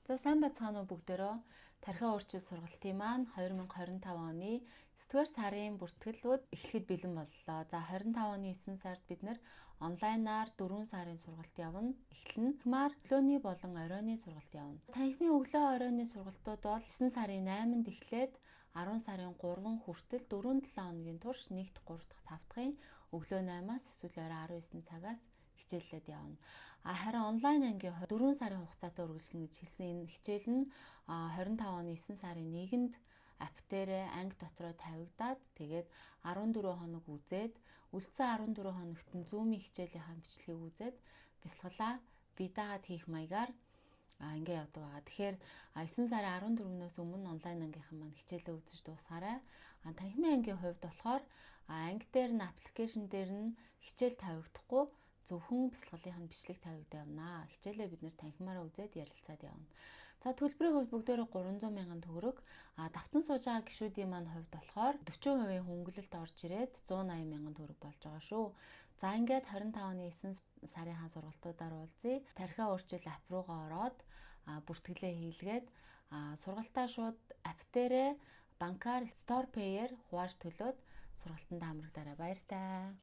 За сайн байцгаана уу бүгдээрөө. Тархиа өөрчил сургалтын маань 2025 оны 9-р сарын бүртгэлүүд эхлэхэд бэлэн боллоо. За 25 оны 9 сард бид нэр онлайнаар 4 сарын сургалт явна. Эхлэнэ. Хамаар өглөөний болон оройны сургалт явна. Танхимын өглөө оройны сургалтууд бол 9 сарын 8-нд эхлээд 10 сарын 3 хүртэл 4-7 хоногийн турш 1-р, 3-р, 5-дахын өглөө 8-аас эсвэл орой 19 цагаас хичээллээд явна. Харин онлайн ангийн 4 сарын хугацаатай үргэлжлэнэ гэж хэлсэн энэ хичээл нь 25 оны 9 сарын 1-нд апп дээрээ анги дотроо тавигдаад тэгээд 14 хоног үзээд үлдсэн 14 хоногт нь Zoom-ийн хичээлийнхаа бичлэгийг үзээд бясалгалаа бие дагаад хийх маягаар ингээ явдаг байгаа. Тэгэхээр 9 сарын 14-өөс өмнө онлайн ангийнхан маань хичээлээ үзэж дуусгаарай. Танхимын ангийн хувьд болохоор анги дээр нь аппликейшн дээр нь хичээл тавигдахгүй зөвхөн бясалгалын бичлэг тавигдаа явнаа. Хичээлээ бид нэр танхимаараа үзээд ярилцаад явна. За төлбөрийн хувьд бүгдээрээ 300 мянган төгрөг. Давтан сууж байгаа гишүүдийн маань хувьд болохоор 40% хөнгөлөлт орж ирээд 180 мянган төгрөг болж байгаа шүү. За ингээд 25 оны 9 сарын сургалтуудаар уулзъя. Тархиа өөрчил апп руугаа ороод бүртгэлээ хийлгээд сургалтаа шууд апп дээрээ банкар StorePay-ээр хувааж төлөөд сургалтанд хамрагдаарай. Баяртай.